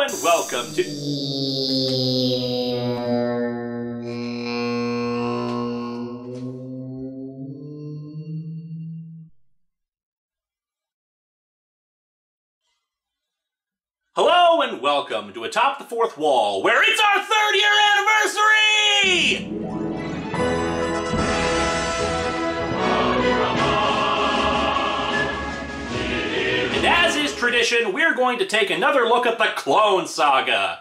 and welcome to... Hello and welcome to Atop the Fourth Wall, where it's our 3rd-year anniversary! And as is tradition, we're going to take another look at the Clone Saga.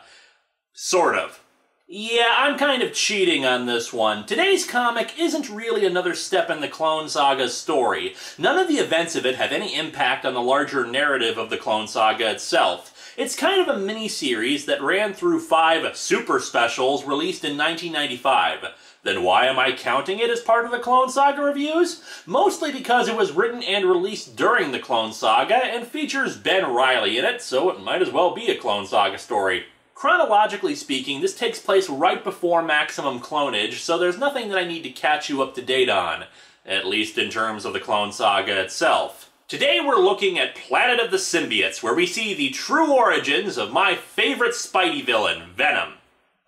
Sort of. Yeah, I'm kind of cheating on this one. Today's comic isn't really another step in the Clone Saga's story. None of the events of it have any impact on the larger narrative of the Clone Saga itself. It's kind of a mini-series that ran through 5 super specials released in 1995. Then why am I counting it as part of the Clone Saga reviews? Mostly because it was written and released during the Clone Saga and features Ben Reilly in it, so it might as well be a Clone Saga story. Chronologically speaking, this takes place right before Maximum Clonage, so there's nothing that I need to catch you up to date on, at least in terms of the Clone Saga itself. Today we're looking at Planet of the Symbiotes, where we see the true origins of my favorite Spidey villain, Venom.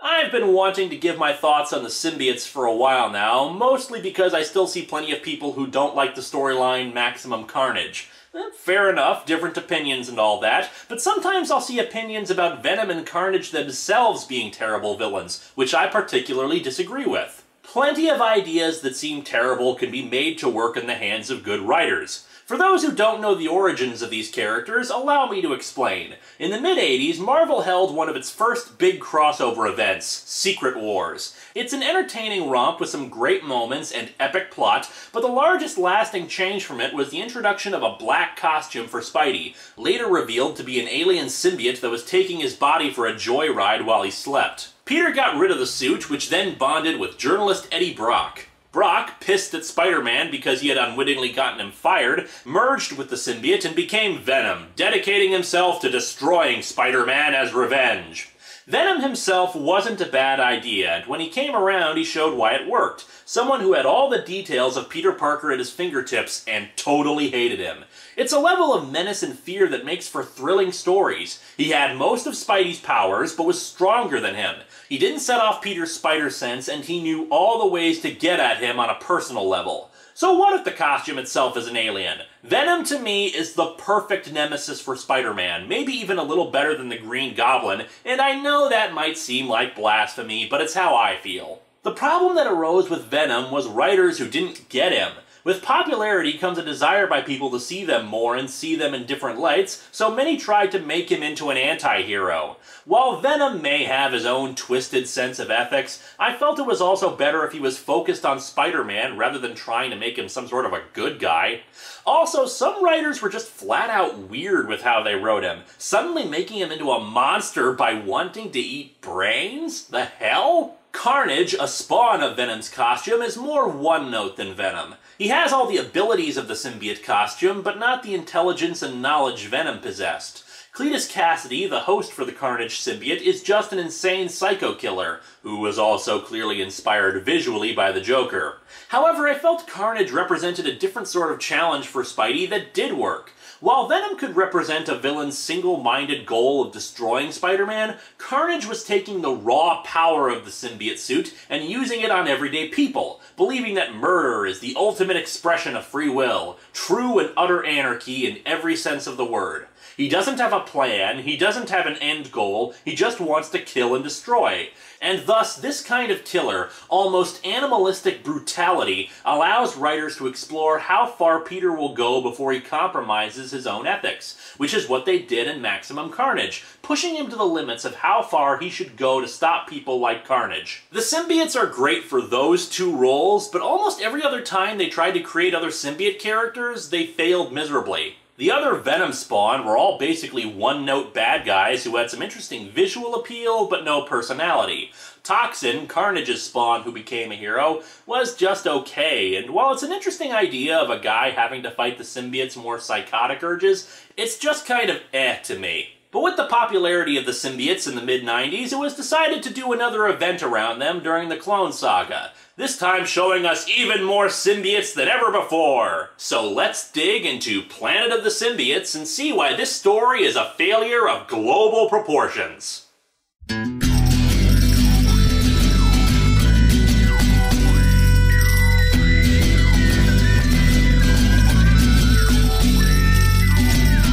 I've been wanting to give my thoughts on the symbiotes for a while now, mostly because I still see plenty of people who don't like the storyline Maximum Carnage. Fair enough, different opinions and all that, but sometimes I'll see opinions about Venom and Carnage themselves being terrible villains, which I particularly disagree with. Plenty of ideas that seem terrible can be made to work in the hands of good writers. For those who don't know the origins of these characters, allow me to explain. In the mid-80s, Marvel held one of its first big crossover events, Secret Wars. It's an entertaining romp with some great moments and epic plot, but the largest lasting change from it was the introduction of a black costume for Spidey, later revealed to be an alien symbiote that was taking his body for a joyride while he slept. Peter got rid of the suit, which then bonded with journalist Eddie Brock. Brock, pissed at Spider-Man because he had unwittingly gotten him fired, merged with the symbiote and became Venom, dedicating himself to destroying Spider-Man as revenge. Venom himself wasn't a bad idea, and when he came around he showed why it worked. Someone who had all the details of Peter Parker at his fingertips and totally hated him. It's a level of menace and fear that makes for thrilling stories. He had most of Spidey's powers, but was stronger than him. He didn't set off Peter's spider sense, and he knew all the ways to get at him on a personal level. So what if the costume itself is an alien? Venom, to me, is the perfect nemesis for Spider-Man, maybe even a little better than the Green Goblin, and I know that might seem like blasphemy, but it's how I feel. The problem that arose with Venom was writers who didn't get him. With popularity comes a desire by people to see them more and see them in different lights, so many tried to make him into an anti-hero. While Venom may have his own twisted sense of ethics, I felt it was also better if he was focused on Spider-Man rather than trying to make him some sort of a good guy. Also, some writers were just flat out weird with how they wrote him, suddenly making him into a monster by wanting to eat brains? The hell? Carnage, a spawn of Venom's costume, is more one-note than Venom. He has all the abilities of the symbiote costume, but not the intelligence and knowledge Venom possessed. Cletus Cassidy, the host for the Carnage symbiote, is just an insane psycho killer, who was also clearly inspired visually by the Joker. However, I felt Carnage represented a different sort of challenge for Spidey that did work. While Venom could represent a villain's single-minded goal of destroying Spider-Man, Carnage was taking the raw power of the symbiote suit and using it on everyday people, believing that murder is the ultimate expression of free will, true and utter anarchy in every sense of the word. He doesn't have a plan, he doesn't have an end goal, he just wants to kill and destroy. And thus, this kind of killer, almost animalistic brutality, allows writers to explore how far Peter will go before he compromises his own ethics, which is what they did in Maximum Carnage, pushing him to the limits of how far he should go to stop people like Carnage. The symbiotes are great for those 2 roles, but almost every other time they tried to create other symbiote characters, they failed miserably. The other Venom spawn were all basically one-note bad guys who had some interesting visual appeal, but no personality. Toxin, Carnage's spawn who became a hero, was just okay, and while it's an interesting idea of a guy having to fight the symbiote's more psychotic urges, it's just kind of to me. But with the popularity of the symbiotes in the mid-90s, it was decided to do another event around them during the Clone Saga, this time showing us even more symbiotes than ever before. So let's dig into Planet of the Symbiotes and see why this story is a failure of global proportions.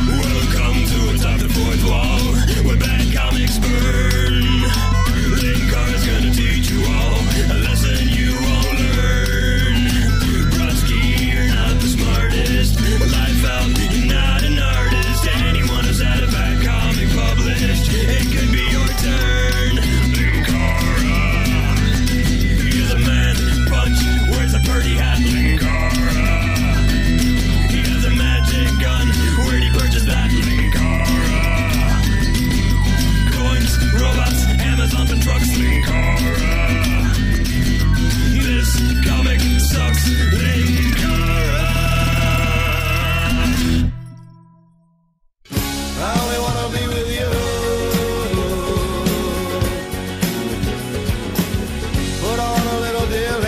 Welcome to Atop the Fourth Wall, where bad comics burn. Linkara's gonna teach you all a lesson you won't learn. Brodsky, you're not the smartest. Life out, you're not an artist. Anyone who's had a bad comic published, it could be your turn. Linkara, he's a man, punch, wears a birdie hat. Linkara, he has a magic gun. Where'd he purchase that? Linkara, coins, robots, Amazon and trucks. Linkara, this comic sucks. Linkara, I only wanna be with you. Put on a little deal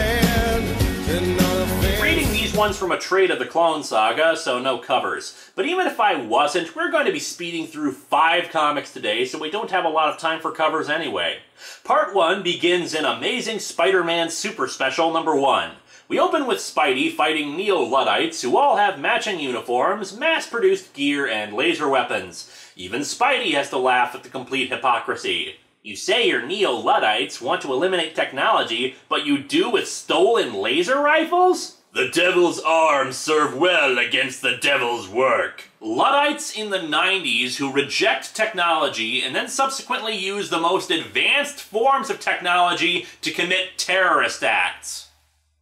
and not a face. Reading these ones from a trade of the Clone Saga, so no covers. But even if I wasn't, we're going to be speeding through 5 comics today, so we don't have a lot of time for covers anyway. Part 1 begins in Amazing Spider-Man Super Special number 1. We open with Spidey fighting Neo-Luddites who all have matching uniforms, mass-produced gear, and laser weapons. Even Spidey has to laugh at the complete hypocrisy. You say your Neo-Luddites want to eliminate technology, but you do with stolen laser rifles? The devil's arms serve well against the devil's work. Luddites in the 90s who reject technology and then subsequently use the most advanced forms of technology to commit terrorist acts.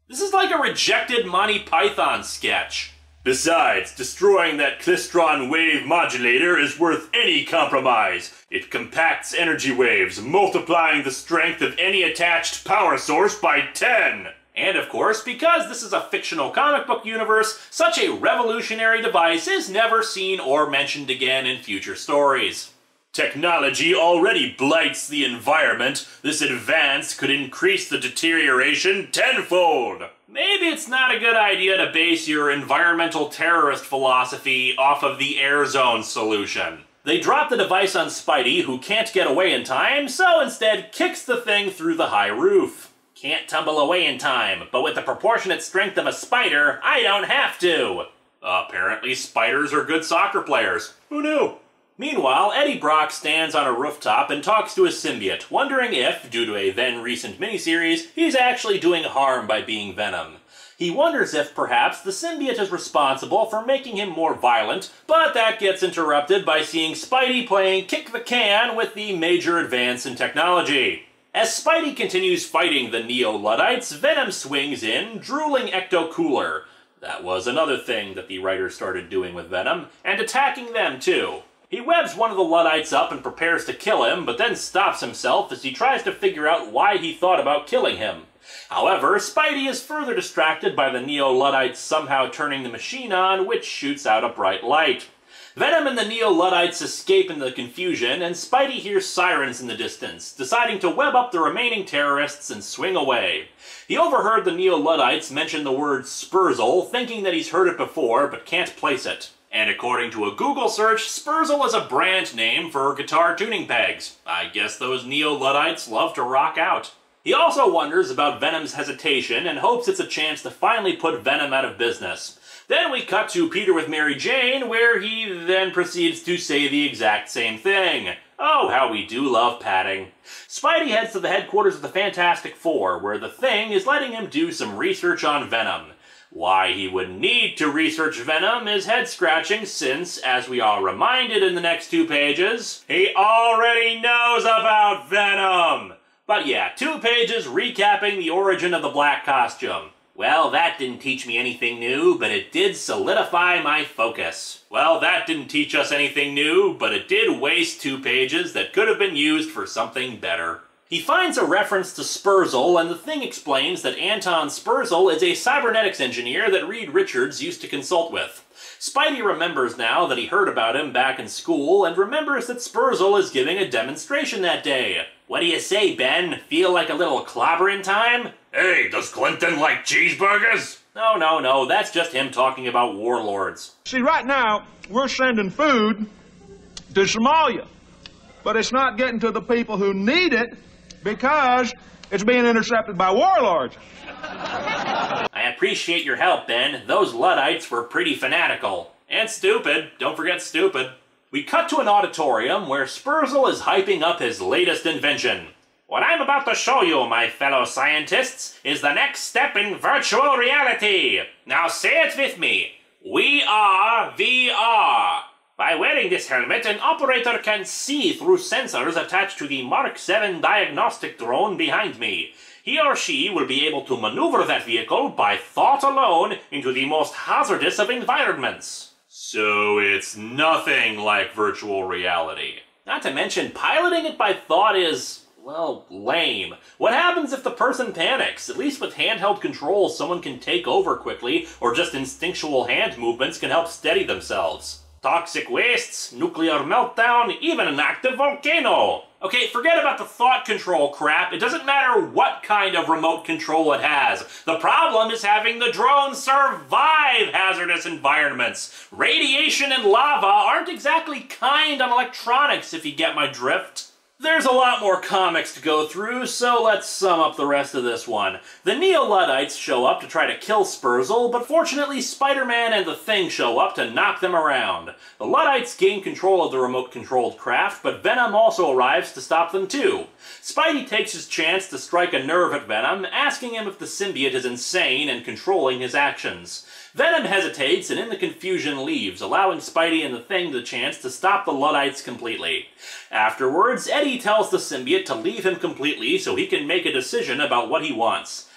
This is like a rejected Monty Python sketch. Besides, destroying that Klystron wave modulator is worth any compromise. It compacts energy waves, multiplying the strength of any attached power source by 10. And of course, because this is a fictional comic book universe, such a revolutionary device is never seen or mentioned again in future stories. Technology already blights the environment. This advance could increase the deterioration tenfold. Maybe it's not a good idea to base your environmental terrorist philosophy off of the air zone solution. They drop the device on Spidey, who can't get away in time, so instead kicks the thing through the high roof. Can't tumble away in time, but with the proportionate strength of a spider, I don't have to. Apparently spiders are good soccer players. Who knew? Meanwhile, Eddie Brock stands on a rooftop and talks to his symbiote, wondering if, due to a then-recent miniseries, he's actually doing harm by being Venom. He wonders if, perhaps, the symbiote is responsible for making him more violent, but that gets interrupted by seeing Spidey playing Kick the Can with the major advance in technology. As Spidey continues fighting the Neo-Luddites, Venom swings in, drooling Ecto-Cooler. That was another thing that the writer started doing with Venom, and attacking them too. He webs one of the Luddites up and prepares to kill him, but then stops himself as he tries to figure out why he thought about killing him. However, Spidey is further distracted by the Neo-Luddites somehow turning the machine on, which shoots out a bright light. Venom and the Neo-Luddites escape in the confusion, and Spidey hears sirens in the distance, deciding to web up the remaining terrorists and swing away. He overheard the Neo-Luddites mention the word Spurzle, thinking that he's heard it before, but can't place it. And according to a Google search, Spurzle is a brand name for guitar tuning pegs. I guess those Neo-Luddites love to rock out. He also wonders about Venom's hesitation and hopes it's a chance to finally put Venom out of business. Then we cut to Peter with Mary Jane, where he then proceeds to say the exact same thing. Oh, how we do love padding. Spidey heads to the headquarters of the Fantastic Four, where the Thing is letting him do some research on Venom. Why he would need to research Venom is head-scratching since, as we are reminded in the next 2 pages, he already knows about Venom! But yeah, 2 pages recapping the origin of the black costume. Well, that didn't teach me anything new, but it did solidify my focus. Well, that didn't teach us anything new, but it did waste 2 pages that could have been used for something better. He finds a reference to Spurzle, and the Thing explains that Anton Spurzle is a cybernetics engineer that Reed Richards used to consult with. Spidey remembers now that he heard about him back in school, and remembers that Spurzle is giving a demonstration that day. What do you say, Ben? Feel like a little clobbering time? Hey, does Clinton like cheeseburgers? No, that's just him talking about warlords. See, right now, we're sending food to Somalia, but it's not getting to the people who need it because it's being intercepted by warlords. I appreciate your help, Ben. Those Luddites were pretty fanatical. And stupid. Don't forget stupid. We cut to an auditorium where Spurzle is hyping up his latest invention. What I'm about to show you, my fellow scientists, is the next step in virtual reality. Now say it with me. We are VR. By wearing this helmet, an operator can see through sensors attached to the Mark 7 diagnostic drone behind me. He or she will be able to maneuver that vehicle by thought alone into the most hazardous of environments. So it's nothing like virtual reality. Not to mention, piloting it by thought is, well, lame. What happens if the person panics? At least with handheld controls, someone can take over quickly, or just instinctual hand movements can help steady themselves. Toxic wastes, nuclear meltdown, even an active volcano. Okay, forget about the thought control crap. It doesn't matter what kind of remote control it has. The problem is having the drone survive hazardous environments. Radiation and lava aren't exactly kind on electronics, if you get my drift. There's a lot more comics to go through, so let's sum up the rest of this one. The Neo-Luddites show up to try to kill Spurzle, but fortunately Spider-Man and the Thing show up to knock them around. The Luddites gain control of the remote-controlled craft, but Venom also arrives to stop them too. Spidey takes his chance to strike a nerve at Venom, asking him if the symbiote is insane and controlling his actions. Venom hesitates and in the confusion leaves, allowing Spidey and the Thing the chance to stop the Luddites completely. Afterwards, Eddie tells the symbiote to leave him completely so he can make a decision about what he wants.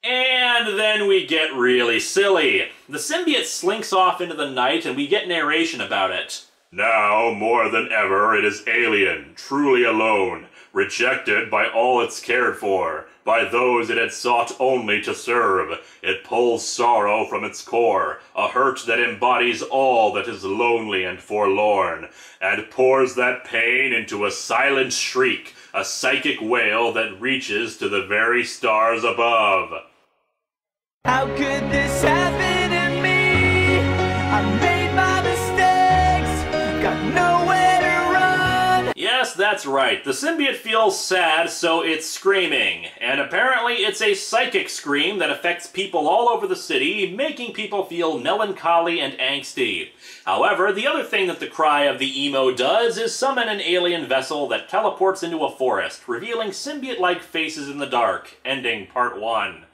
And then we get really silly. The symbiote slinks off into the night and we get narration about it. Now, more than ever, it is alien, truly alone, rejected by all it's cared for, by those it had sought only to serve. It pulls sorrow from its core, a hurt that embodies all that is lonely and forlorn, and pours that pain into a silent shriek, a psychic wail that reaches to the very stars above. How could this happen to me? I made my mistakes, got nowhere to run. Yes, that's right. The symbiote feels sad, so it's screaming. And apparently it's a psychic scream that affects people all over the city, making people feel melancholy and angsty. However, the other thing that the cry of the emo does is summon an alien vessel that teleports into a forest, revealing symbiote-like faces in the dark, ending Part 1.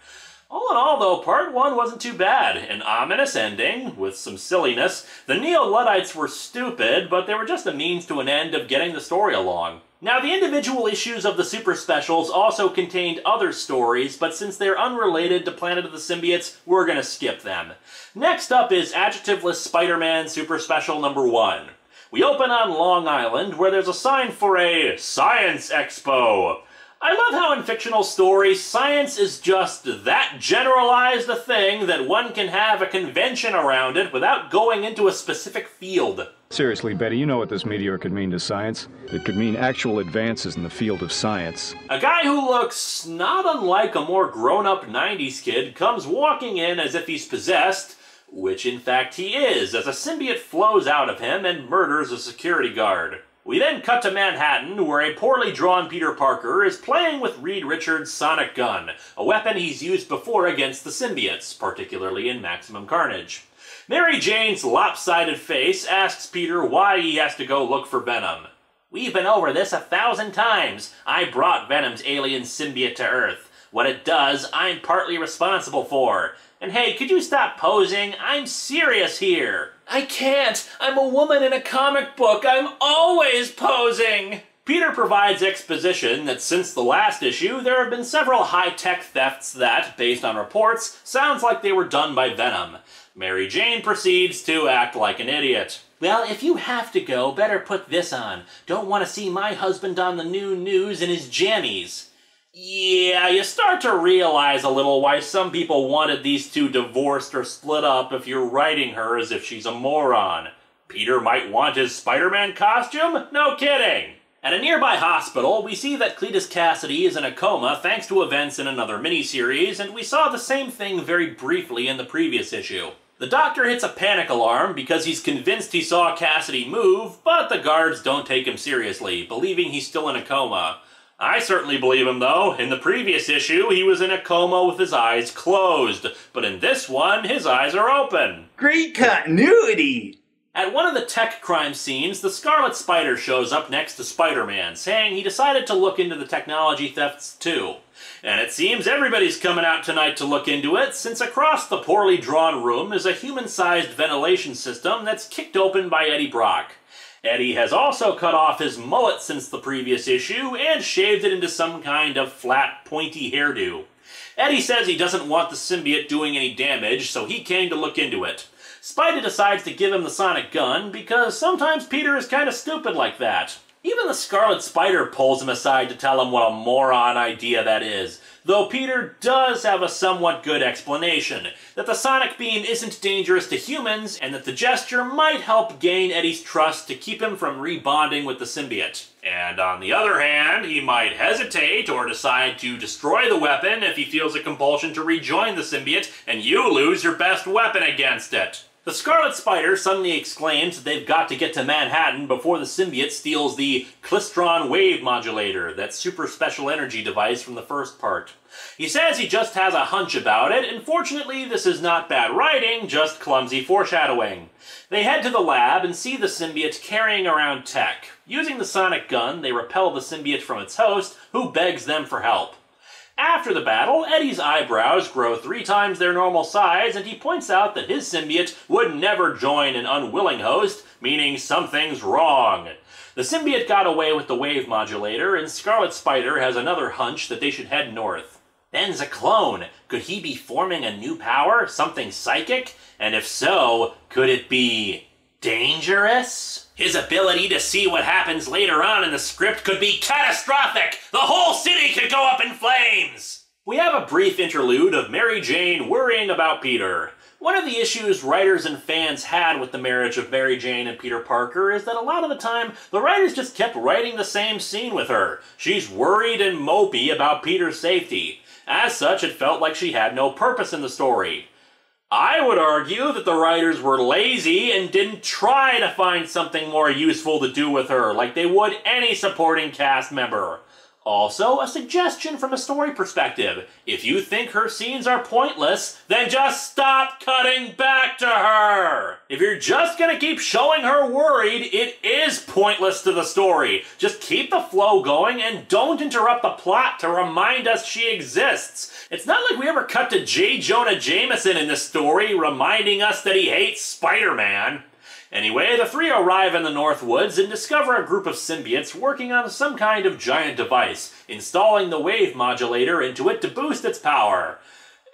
All in all, though, Part 1 wasn't too bad. An ominous ending, with some silliness. The Neo-Luddites were stupid, but they were just a means to an end of getting the story along. Now, the individual issues of the Super Specials also contained other stories, but since they're unrelated to Planet of the Symbiotes, we're gonna skip them. Next up is Adjectiveless Spider-Man Super Special number 1. We open on Long Island, where there's a sign for a Science Expo. I love how in fictional stories, science is just that generalized a thing that one can have a convention around it without going into a specific field. Seriously, Betty, you know what this meteor could mean to science? It could mean actual advances in the field of science. A guy who looks not unlike a more grown-up 90s kid comes walking in as if he's possessed, which in fact he is, as a symbiote flows out of him and murders a security guard. We then cut to Manhattan, where a poorly drawn Peter Parker is playing with Reed Richards' sonic gun, a weapon he's used before against the symbiotes, particularly in Maximum Carnage. Mary Jane's lopsided face asks Peter why he has to go look for Venom. We've been over this 1,000 times. I brought Venom's alien symbiote to Earth. What it does, I'm partly responsible for. And hey, could you stop posing? I'm serious here. I can't. I'm a woman in a comic book. I'm always posing. Peter provides exposition that since the last issue, there have been several high-tech thefts that, based on reports, sounds like they were done by Venom. Mary Jane proceeds to act like an idiot. Well, if you have to go, better put this on. Don't want to see my husband on the new news in his jammies. Yeah, you start to realize a little why some people wanted these two divorced or split up if you're writing her as if she's a moron. Peter might want his Spider-Man costume? No kidding! At a nearby hospital, we see that Cletus Cassidy is in a coma thanks to events in another miniseries, and we saw the same thing very briefly in the previous issue. The doctor hits a panic alarm because he's convinced he saw Cassidy move, but the guards don't take him seriously, believing he's still in a coma. I certainly believe him, though. In the previous issue, he was in a coma with his eyes closed, but in this one, his eyes are open. Great continuity! At one of the tech crime scenes, the Scarlet Spider shows up next to Spider-Man, saying he decided to look into the technology thefts too. And it seems everybody's coming out tonight to look into it, since across the poorly drawn room is a human-sized ventilation system that's kicked open by Eddie Brock. Eddie has also cut off his mullet since the previous issue and shaved it into some kind of flat, pointy hairdo. Eddie says he doesn't want the symbiote doing any damage, so he came to look into it. Spidey decides to give him the sonic gun because sometimes Peter is kind of stupid like that. Even the Scarlet Spider pulls him aside to tell him what a moron idea that is, though Peter does have a somewhat good explanation, that the sonic beam isn't dangerous to humans and that the gesture might help gain Eddie's trust to keep him from rebonding with the symbiote. And on the other hand, he might hesitate or decide to destroy the weapon if he feels a compulsion to rejoin the symbiote and you lose your best weapon against it. The Scarlet Spider suddenly exclaims that they've got to get to Manhattan before the symbiote steals the Klystron wave modulator, that super special energy device from the first part. He says he just has a hunch about it, and fortunately this is not bad writing, just clumsy foreshadowing. They head to the lab and see the symbiote carrying around tech. Using the sonic gun, they repel the symbiote from its host, who begs them for help. After the battle, Eddie's eyebrows grow 3 times their normal size, and he points out that his symbiote would never join an unwilling host, meaning something's wrong. The symbiote got away with the wave modulator, and Scarlet Spider has another hunch that they should head north. Ben's a clone. Could he be forming a new power? Something psychic? And if so, could it be dangerous? His ability to see what happens later on in the script could be catastrophic! The whole city could go up in flames! We have a brief interlude of Mary Jane worrying about Peter. One of the issues writers and fans had with the marriage of Mary Jane and Peter Parker is that a lot of the time, the writers just kept writing the same scene with her. She's worried and mopey about Peter's safety. As such, it felt like she had no purpose in the story. I would argue that the writers were lazy and didn't try to find something more useful to do with her, like they would any supporting cast member. Also, a suggestion from a story perspective. If you think her scenes are pointless, then just stop cutting back to her! If you're just gonna keep showing her worried, it is pointless to the story. Just keep the flow going and don't interrupt the plot to remind us she exists. It's not like we ever cut to J. Jonah Jameson in this story, reminding us that he hates Spider-Man. Anyway, the three arrive in the North Woods and discover a group of symbiotes working on some kind of giant device, installing the wave modulator into it to boost its power.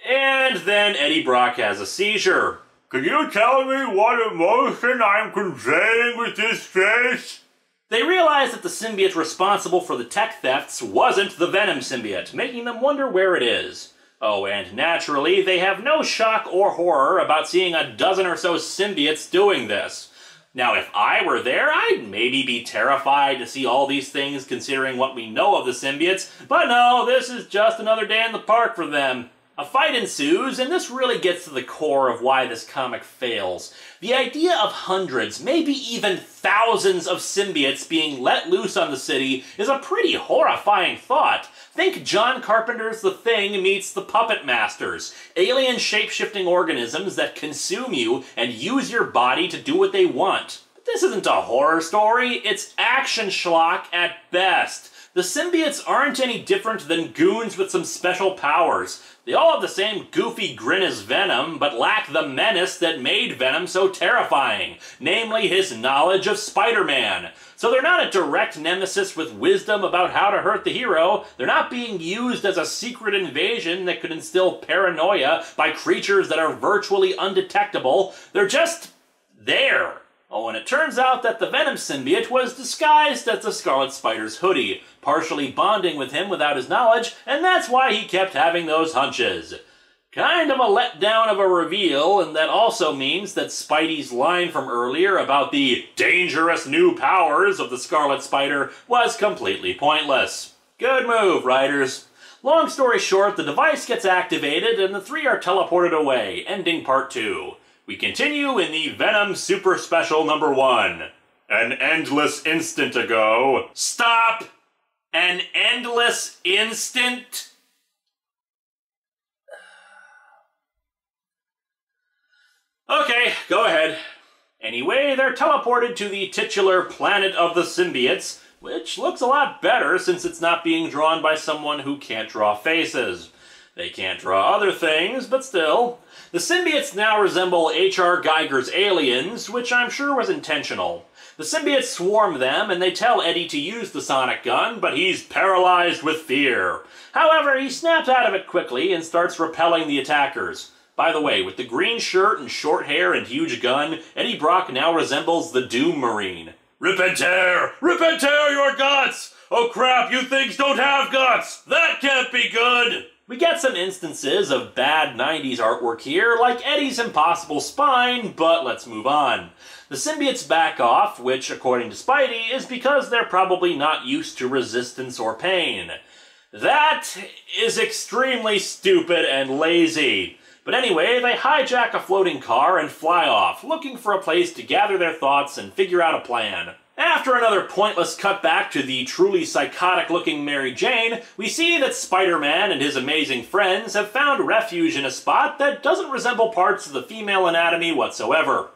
And then Eddie Brock has a seizure. Can you tell me what emotion I'm conveying with this face? They realize that the symbiote responsible for the tech thefts wasn't the Venom symbiote, making them wonder where it is. Oh, and naturally, they have no shock or horror about seeing a dozen or so symbiotes doing this. Now, if I were there, I'd maybe be terrified to see all these things considering what we know of the symbiotes, but no, this is just another day in the park for them. A fight ensues, and this really gets to the core of why this comic fails. The idea of hundreds, maybe even thousands of symbiotes being let loose on the city is a pretty horrifying thought. Think John Carpenter's The Thing meets the Puppet Masters, alien shape-shifting organisms that consume you and use your body to do what they want. But this isn't a horror story, it's action schlock at best. The symbiotes aren't any different than goons with some special powers. They all have the same goofy grin as Venom, but lack the menace that made Venom so terrifying, namely his knowledge of Spider-Man. So they're not a direct nemesis with wisdom about how to hurt the hero. They're not being used as a secret invasion that could instill paranoia by creatures that are virtually undetectable. They're just there. Oh, and it turns out that the Venom symbiote was disguised as the Scarlet Spider's hoodie, partially bonding with him without his knowledge, and that's why he kept having those hunches. Kind of a letdown of a reveal, and that also means that Spidey's line from earlier about the dangerous new powers of the Scarlet Spider was completely pointless. Good move, writers. Long story short, the device gets activated and the three are teleported away, ending part 2. We continue in the Venom Super Special number 1. An endless instant ago. Stop! An endless instant? Okay, go ahead. Anyway, they're teleported to the titular planet of the symbiotes, which looks a lot better since it's not being drawn by someone who can't draw faces. They can't draw other things, but still. The symbiotes now resemble H.R. Geiger's aliens, which I'm sure was intentional. The symbiotes swarm them, and they tell Eddie to use the sonic gun, but he's paralyzed with fear. However, he snaps out of it quickly and starts repelling the attackers. By the way, with the green shirt and short hair and huge gun, Eddie Brock now resembles the Doom Marine. Rip and tear! Rip and tear your guts! Oh crap, you things don't have guts! That can't be good! We get some instances of bad 90s artwork here, like Eddie's impossible spine, but let's move on. The symbiotes back off, which, according to Spidey, is because they're probably not used to resistance or pain. That is extremely stupid and lazy. But anyway, they hijack a floating car and fly off, looking for a place to gather their thoughts and figure out a plan. After another pointless cutback to the truly psychotic-looking Mary Jane, we see that Spider-Man and his amazing friends have found refuge in a spot that doesn't resemble parts of the female anatomy whatsoever.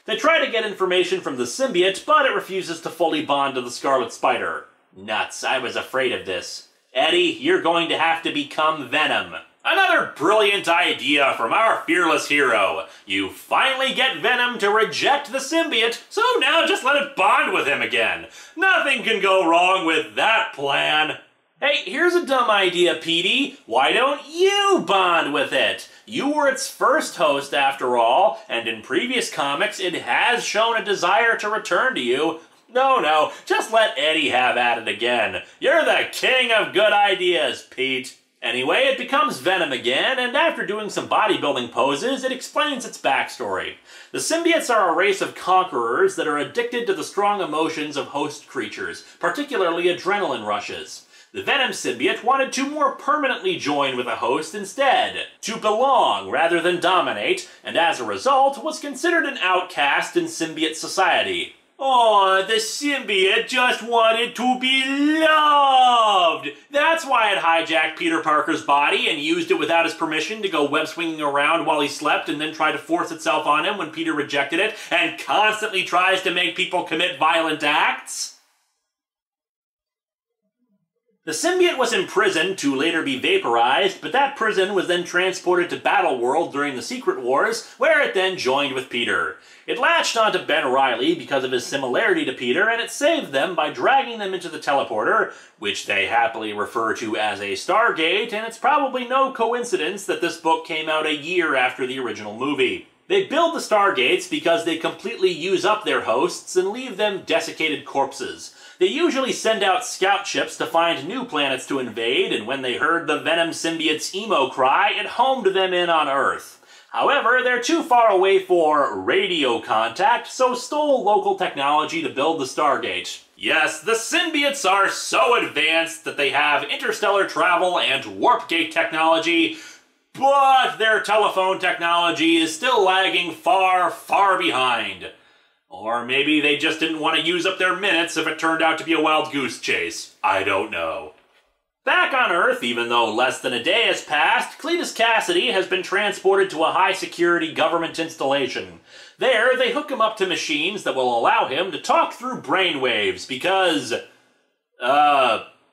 They try to get information from the symbiote, but it refuses to fully bond to the Scarlet Spider. Nuts, I was afraid of this. Eddie, you're going to have to become Venom. Another brilliant idea from our fearless hero. You finally get Venom to reject the symbiote, so now just let it bond with him again. Nothing can go wrong with that plan. Hey, here's a dumb idea, Petey. Why don't you bond with it? You were its first host after all, and in previous comics it has shown a desire to return to you. No, just let Eddie have at it again. You're the king of good ideas, Pete. Anyway, it becomes Venom again, and after doing some bodybuilding poses, it explains its backstory. The symbiotes are a race of conquerors that are addicted to the strong emotions of host creatures, particularly adrenaline rushes. The Venom symbiote wanted to more permanently join with a host instead, to belong rather than dominate, and as a result was considered an outcast in symbiote society. Aw, the symbiote just wanted to be loved! That's why it hijacked Peter Parker's body and used it without his permission to go web-swinging around while he slept and then tried to force itself on him when Peter rejected it, and constantly tries to make people commit violent acts. The symbiote was imprisoned to later be vaporized, but that prison was then transported to Battleworld during the Secret Wars, where it then joined with Peter. It latched onto Ben Reilly because of his similarity to Peter, and it saved them by dragging them into the teleporter, which they happily refer to as a Stargate, and it's probably no coincidence that this book came out a year after the original movie. They build the Stargates because they completely use up their hosts and leave them desiccated corpses. They usually send out scout ships to find new planets to invade, and when they heard the Venom symbiote's emo cry, it homed them in on Earth. However, they're too far away for radio contact, so stole local technology to build the Stargate. Yes, the symbiotes are so advanced that they have interstellar travel and warp gate technology, but their telephone technology is still lagging far, far behind. Or maybe they just didn't want to use up their minutes if it turned out to be a wild goose chase. I don't know. Back on Earth, even though less than a day has passed, Cletus Cassidy has been transported to a high-security government installation. There, they hook him up to machines that will allow him to talk through brainwaves because...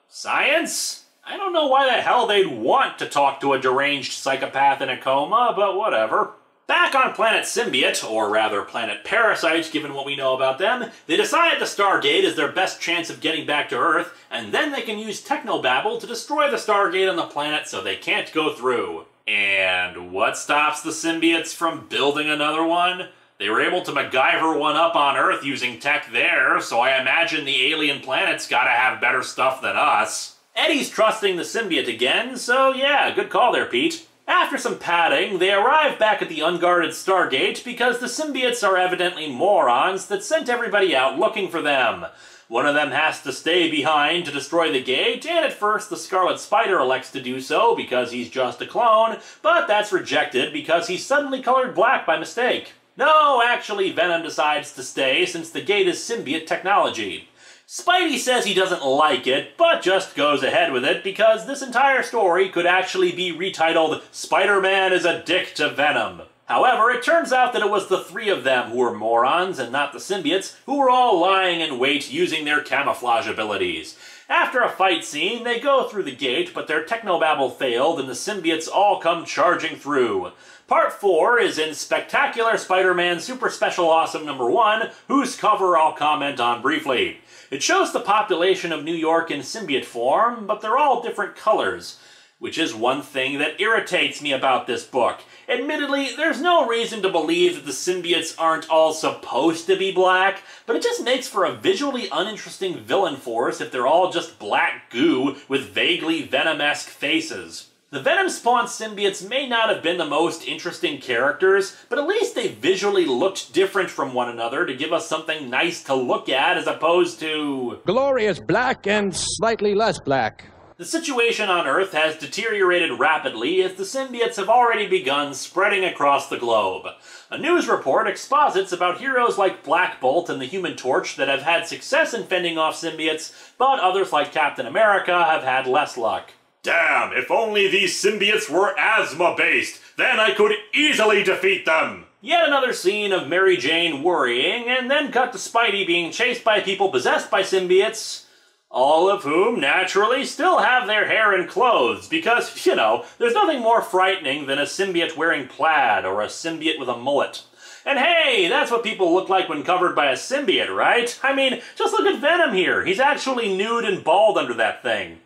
science? I don't know why the hell they'd want to talk to a deranged psychopath in a coma, but whatever. Back on planet Symbiote, or rather planet Parasite, given what we know about them, they decide the Stargate is their best chance of getting back to Earth, and then they can use technobabble to destroy the Stargate on the planet so they can't go through. And what stops the symbiotes from building another one? They were able to MacGyver one up on Earth using tech there, so I imagine the alien planet's gotta have better stuff than us. Eddie's trusting the symbiote again, so yeah, good call there, Pete. After some padding, they arrive back at the unguarded Stargate because the symbiotes are evidently morons that sent everybody out looking for them. One of them has to stay behind to destroy the gate, and at first the Scarlet Spider elects to do so because he's just a clone, but that's rejected because he's suddenly colored black by mistake. No, actually, Venom decides to stay since the gate is symbiote technology. Spidey says he doesn't like it, but just goes ahead with it because this entire story could actually be retitled Spider-Man is a Dick to Venom. However, it turns out that it was the three of them who were morons and not the symbiotes, who were all lying in wait using their camouflage abilities. After a fight scene, they go through the gate, but their technobabble failed and the symbiotes all come charging through. Part 4 is in Spectacular Spider-Man Super Special Awesome number 1, whose cover I'll comment on briefly. It shows the population of New York in symbiote form, but they're all different colors, which is one thing that irritates me about this book. Admittedly, there's no reason to believe that the symbiotes aren't all supposed to be black, but it just makes for a visually uninteresting villain force if they're all just black goo with vaguely Venom-esque faces. The Venom-spawned symbiotes may not have been the most interesting characters, but at least they visually looked different from one another to give us something nice to look at as opposed to... glorious black and slightly less black. The situation on Earth has deteriorated rapidly as the symbiotes have already begun spreading across the globe. A news report exposits about heroes like Black Bolt and the Human Torch that have had success in fending off symbiotes, but others like Captain America have had less luck. Damn, if only these symbiotes were asthma-based, then I could easily defeat them! Yet another scene of Mary Jane worrying, and then cut to Spidey being chased by people possessed by symbiotes, all of whom, naturally, still have their hair and clothes, because, you know, there's nothing more frightening than a symbiote wearing plaid, or a symbiote with a mullet. And hey, that's what people look like when covered by a symbiote, right? I mean, just look at Venom here. He's actually nude and bald under that thing.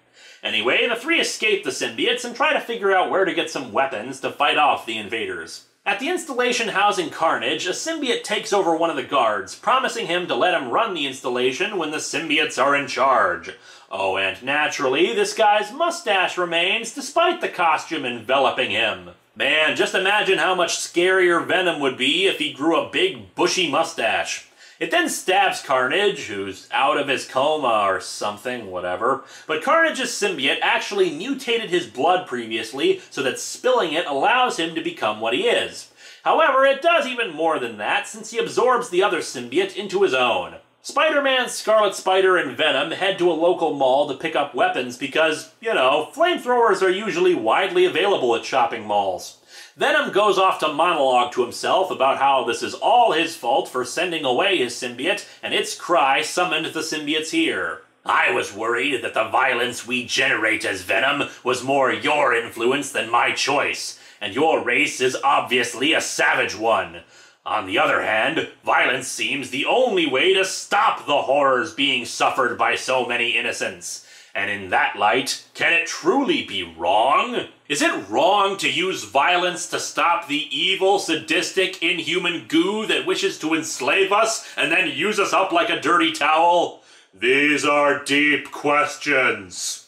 Anyway, the three escape the symbiotes and try to figure out where to get some weapons to fight off the invaders. At the installation housing Carnage, a symbiote takes over one of the guards, promising him to let him run the installation when the symbiotes are in charge. Oh, and naturally, this guy's mustache remains despite the costume enveloping him. Man, just imagine how much scarier Venom would be if he grew a big, bushy mustache. It then stabs Carnage, who's out of his coma or something, whatever. But Carnage's symbiote actually mutated his blood previously, so that spilling it allows him to become what he is. However, it does even more than that, since he absorbs the other symbiote into his own. Spider-Man, Scarlet Spider, and Venom head to a local mall to pick up weapons because, you know, flamethrowers are usually widely available at shopping malls. Venom goes off to monologue to himself about how this is all his fault for sending away his symbiote, and its cry summoned the symbiotes here. I was worried that the violence we generate as Venom was more your influence than my choice, and your race is obviously a savage one. On the other hand, violence seems the only way to stop the horrors being suffered by so many innocents. And in that light, can it truly be wrong? Is it wrong to use violence to stop the evil, sadistic, inhuman goo that wishes to enslave us and then use us up like a dirty towel? These are deep questions.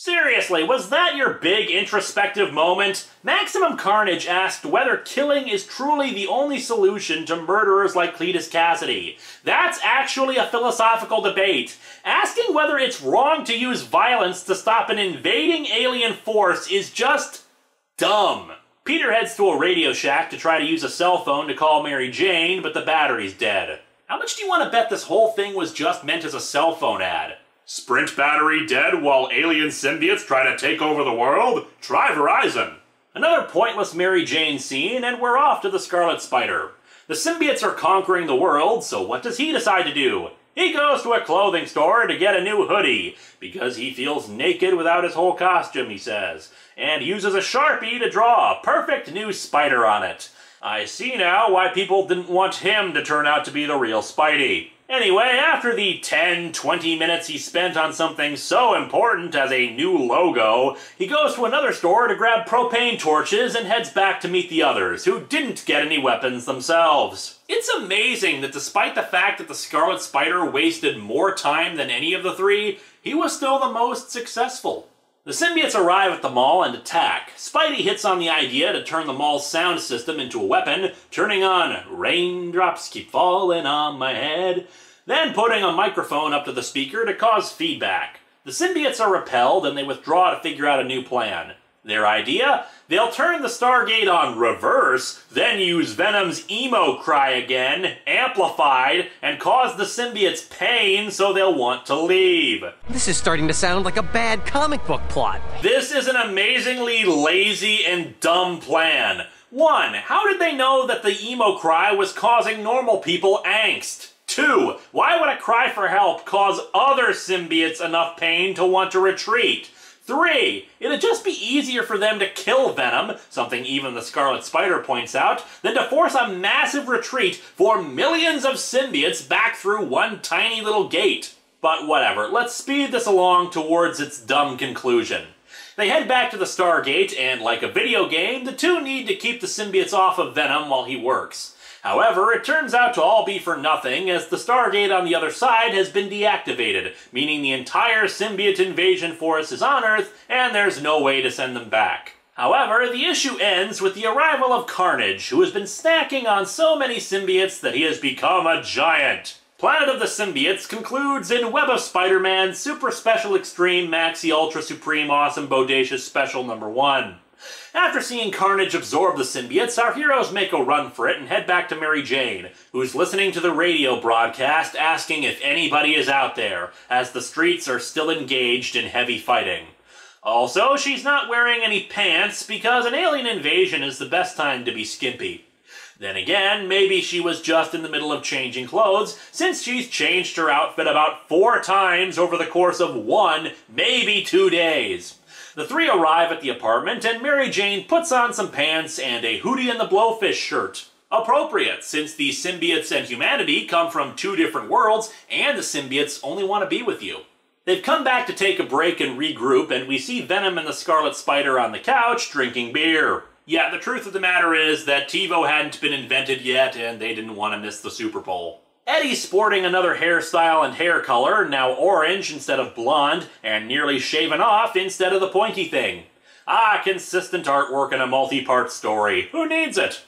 Seriously, was that your big introspective moment? Maximum Carnage asked whether killing is truly the only solution to murderers like Cletus Cassidy. That's actually a philosophical debate. Asking whether it's wrong to use violence to stop an invading alien force is just dumb. Peter heads to a Radio Shack to try to use a cell phone to call Mary Jane, but the battery's dead. How much do you want to bet this whole thing was just meant as a cell phone ad? Sprint battery dead while alien symbiotes try to take over the world? Try Verizon. Another pointless Mary Jane scene, and we're off to the Scarlet Spider. The symbiotes are conquering the world, so what does he decide to do? He goes to a clothing store to get a new hoodie, because he feels naked without his whole costume, he says, and uses a Sharpie to draw a perfect new spider on it. I see now why people didn't want him to turn out to be the real Spidey. Anyway, after the 10-20 minutes he spent on something so important as a new logo, he goes to another store to grab propane torches and heads back to meet the others, who didn't get any weapons themselves. It's amazing that despite the fact that the Scarlet Spider wasted more time than any of the three, he was still the most successful. The symbiotes arrive at the mall and attack. Spidey hits on the idea to turn the mall's sound system into a weapon, turning on "Raindrops Keep Falling on My Head," then putting a microphone up to the speaker to cause feedback. The symbiotes are repelled and they withdraw to figure out a new plan. Their idea? They'll turn the Stargate on reverse, then use Venom's emo cry again, amplified, and cause the symbiotes pain so they'll want to leave. This is starting to sound like a bad comic book plot. This is an amazingly lazy and dumb plan. 1. How did they know that the emo cry was causing normal people angst? 2. Why would a cry for help cause other symbiotes enough pain to want to retreat? 3. It'd just be easier for them to kill Venom, something even the Scarlet Spider points out, than to force a massive retreat for millions of symbiotes back through one tiny little gate. But whatever, let's speed this along towards its dumb conclusion. They head back to the Stargate, and like a video game, the two need to keep the symbiotes off of Venom while he works. However, it turns out to all be for nothing, as the Stargate on the other side has been deactivated, meaning the entire symbiote invasion force is on Earth, and there's no way to send them back. However, the issue ends with the arrival of Carnage, who has been snacking on so many symbiotes that he has become a giant. Planet of the Symbiotes concludes in Web of Spider-Man Super Special Extreme Maxi Ultra Supreme Awesome Bodacious Special number 1. After seeing Carnage absorb the symbiotes, our heroes make a run for it and head back to Mary Jane, who's listening to the radio broadcast asking if anybody is out there, as the streets are still engaged in heavy fighting. Also, she's not wearing any pants because an alien invasion is the best time to be skimpy. Then again, maybe she was just in the middle of changing clothes, since she's changed her outfit about 4 times over the course of 1, maybe 2 days. The three arrive at the apartment, and Mary Jane puts on some pants and a Hootie and the Blowfish shirt. Appropriate, since the symbiotes and humanity come from 2 different worlds, and the symbiotes only want to be with you. They've come back to take a break and regroup, and we see Venom and the Scarlet Spider on the couch drinking beer. Yeah, the truth of the matter is that TiVo hadn't been invented yet, and they didn't want to miss the Super Bowl. Eddie's sporting another hairstyle and hair color, now orange instead of blonde, and nearly shaven off instead of the pointy thing. Ah, consistent artwork in a multi-part story. Who needs it?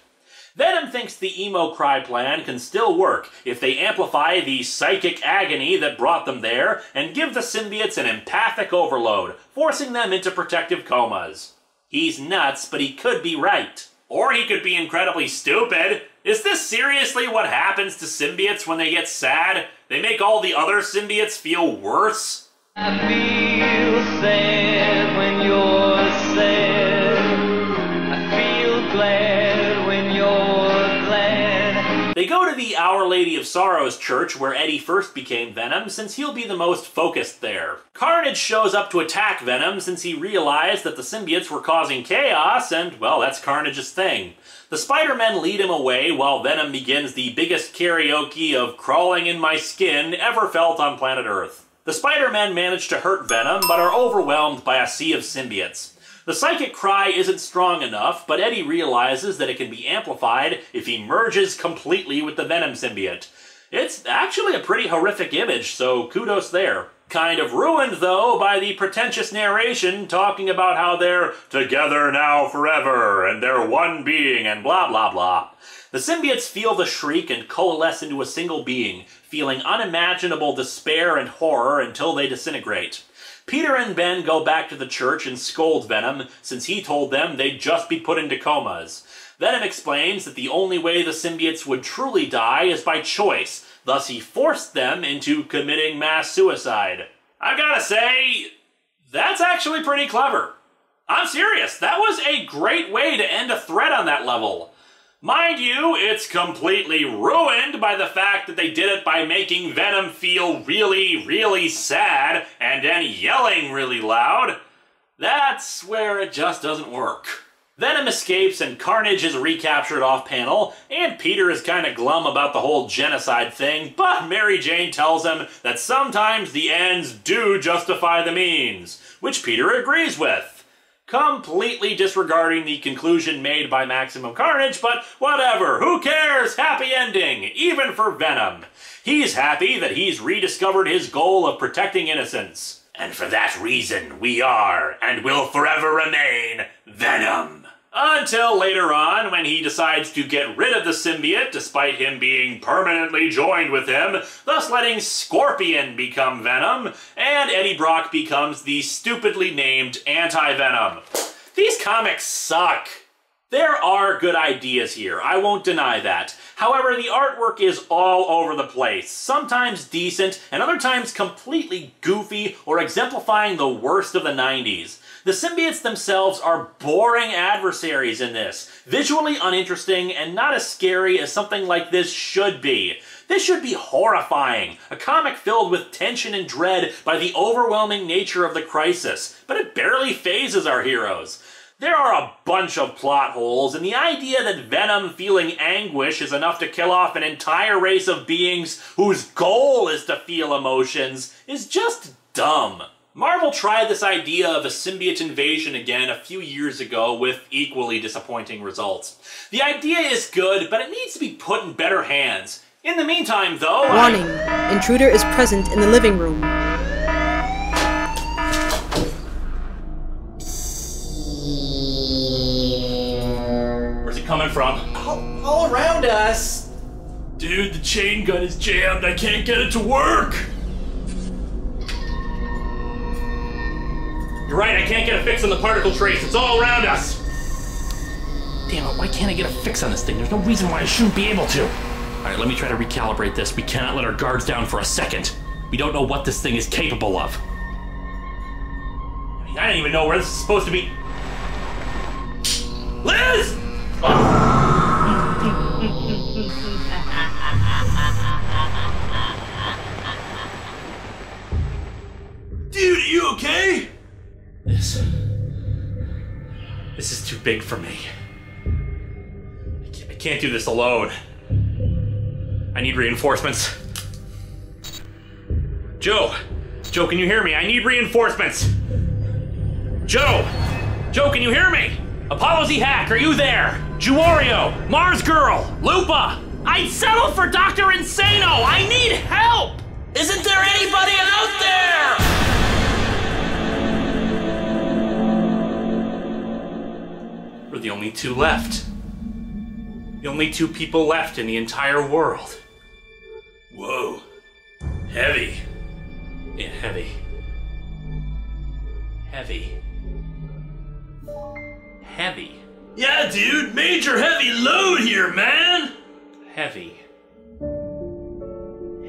Venom thinks the emo cry plan can still work if they amplify the psychic agony that brought them there and give the symbiotes an empathic overload, forcing them into protective comas. He's nuts, but he could be right. Or he could be incredibly stupid. Is this seriously what happens to symbiotes when they get sad? They make all the other symbiotes feel worse? I feel sad when you're sad. I feel glad when you're glad. They go to the Our Lady of Sorrows church where Eddie first became Venom, since he'll be the most focused there. Carnage shows up to attack Venom since he realized that the symbiotes were causing chaos, and, well, that's Carnage's thing. The Spider-Men lead him away while Venom begins the biggest karaoke of crawling in my skin ever felt on planet Earth. The Spider-Men manage to hurt Venom, but are overwhelmed by a sea of symbiotes. The psychic cry isn't strong enough, but Eddie realizes that it can be amplified if he merges completely with the Venom symbiote. It's actually a pretty horrific image, so kudos there. Kind of ruined, though, by the pretentious narration talking about how they're together now forever, and they're one being, and blah blah blah. The symbiotes feel the shriek and coalesce into a single being, feeling unimaginable despair and horror until they disintegrate. Peter and Ben go back to the church and scold Venom, since he told them they'd just be put into comas. Venom explains that the only way the symbiotes would truly die is by choice, thus he forced them into committing mass suicide. I gotta say, that's actually pretty clever. I'm serious, that was a great way to end a thread on that level. Mind you, it's completely ruined by the fact that they did it by making Venom feel really, really sad and then yelling really loud. That's where it just doesn't work. Venom escapes and Carnage is recaptured off-panel, and Peter is kind of glum about the whole genocide thing, but Mary Jane tells him that sometimes the ends do justify the means, which Peter agrees with. Completely disregarding the conclusion made by Maximum Carnage, but whatever, who cares? Happy ending, even for Venom. He's happy that he's rediscovered his goal of protecting innocence. And for that reason, we are, and will forever remain, Venom. Until later on, when he decides to get rid of the symbiote, despite him being permanently joined with him, thus letting Scorpion become Venom, and Eddie Brock becomes the stupidly named Anti-Venom. These comics suck. There are good ideas here, I won't deny that. However, the artwork is all over the place, sometimes decent, and other times completely goofy or exemplifying the worst of the 90s. The symbiotes themselves are boring adversaries in this, visually uninteresting and not as scary as something like this should be. This should be horrifying, a comic filled with tension and dread by the overwhelming nature of the crisis, but it barely phases our heroes. There are a bunch of plot holes, and the idea that Venom feeling anguish is enough to kill off an entire race of beings whose goal is to feel emotions is just dumb. Marvel tried this idea of a symbiote invasion again a few years ago with equally disappointing results. The idea is good, but it needs to be put in better hands. In the meantime, though, Warning. Intruder is present in the living room. Where's it coming from? All around us. Dude, the chain gun is jammed. I can't get it to work. You're right, I can't get a fix on the particle trace. It's all around us. Damn it, why can't I get a fix on this thing? There's no reason why I shouldn't be able to. Alright, let me try to recalibrate this. We cannot let our guards down for a second. We don't know what this thing is capable of. I mean, I don't even know where this is supposed to be. Liz! Dude, are you okay? This is too big for me. I can't do this alone. I need reinforcements. Joe! Joe, can you hear me? I need reinforcements! Joe! Joe, can you hear me? Apollo Z Hack, are you there? Juwario! Mars Girl! Lupa! I'd settle for Dr. Insano! I need help! Isn't there anybody out there? We're the only two left. The only two people left in the entire world. Whoa. Heavy. Yeah, heavy. Heavy. Heavy. Yeah, dude, major heavy load here, man! Heavy.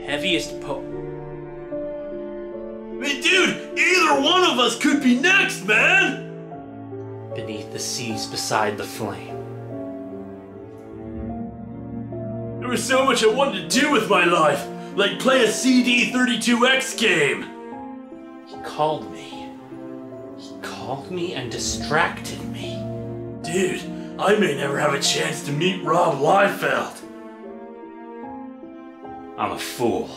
Heaviest Hey, dude, either one of us could be next, man! Beneath the seas beside the flame. There was so much I wanted to do with my life, like play a CD32X game. He called me. He called me and distracted me. Dude, I may never have a chance to meet Rob Liefeld. I'm a fool.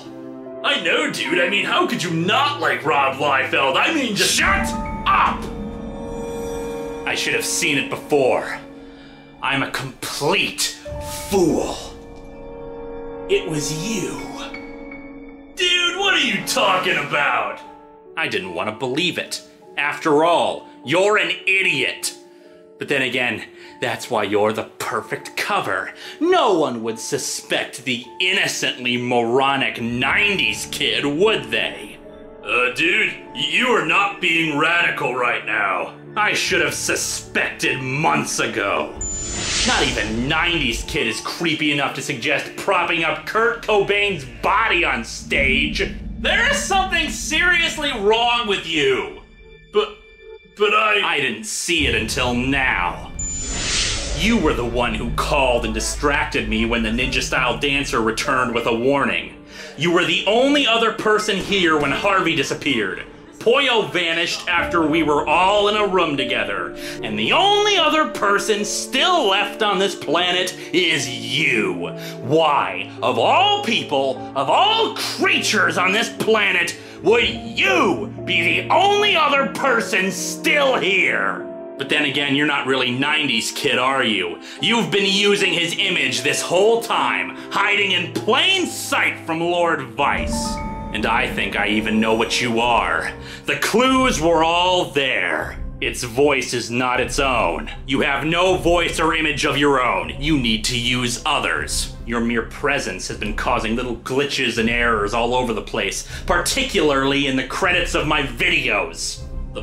I know, dude. I mean, how could you not like Rob Liefeld? I mean, just shut up! I should have seen it before. I'm a complete fool. It was you. Dude, what are you talking about? I didn't want to believe it. After all, you're an idiot. But then again, that's why you're the perfect cover. No one would suspect the innocently moronic 90s kid, would they? Dude, you are not being radical right now. I should have suspected months ago. Not even 90s kid is creepy enough to suggest propping up Kurt Cobain's body on stage. There is something seriously wrong with you. But I didn't see it until now. You were the one who called and distracted me when the ninja-style dancer returned with a warning. You were the only other person here when Harvey disappeared. Poyo vanished after we were all in a room together, and the only other person still left on this planet is you. Why, of all people, of all creatures on this planet, would you be the only other person still here? But then again, you're not really 90s kid, are you? You've been using his image this whole time, hiding in plain sight from Lord Vyce. And I think I even know what you are. The clues were all there. Its voice is not its own. You have no voice or image of your own. You need to use others. Your mere presence has been causing little glitches and errors all over the place, particularly in the credits of my videos. The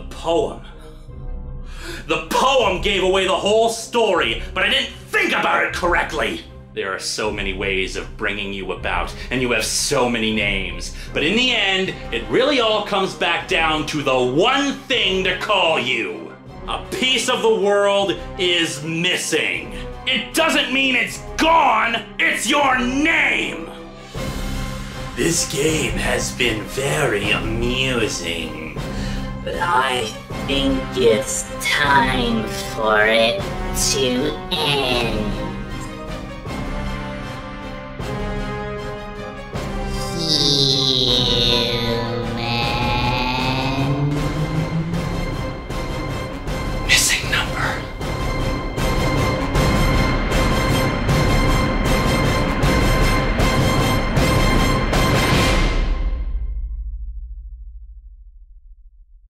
poem gave away the whole story, but I didn't think about it correctly. There are so many ways of bringing you about, and you have so many names. But in the end, it really all comes back down to the one thing to call you. A piece of the world is missing. It doesn't mean it's gone, it's your name! This game has been very amusing, but I think it's time for it to end.